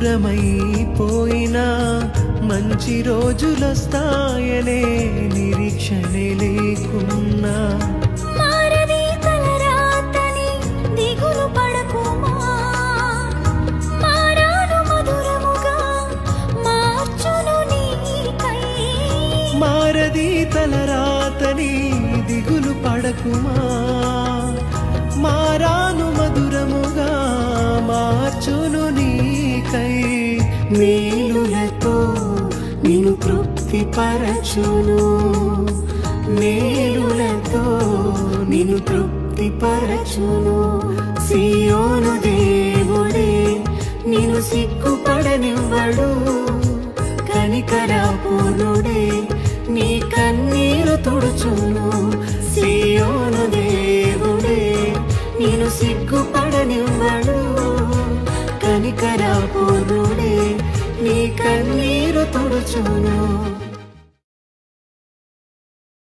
దూరమైపోయినా మంచి రోజులొస్తాయనే నిరీక్షణే లేకున్నా మారది తలరాతని దిగులు పడకుమా, మారాను మధురముగా మార్చును నీకై. మారది తలరాతని దిగులు పడకుమా, మారాను మధురముగా మార్చును నీకై. మేలులతో నిన్ను తృప్తిపరచును, మేలులతో నిన్ను తృప్తిపరచును. సియోను దేవుడే నిన్ను సిగ్గుపడనివ్వడు, కనికరపూర్ణుడే నీ కన్నీరు తుడుచును. సియోను దేవుడే నిన్ను సిగ్గుపడనివ్వడు, కనికరపూర్ణుడే నీ కన్నీరు తుడుచును.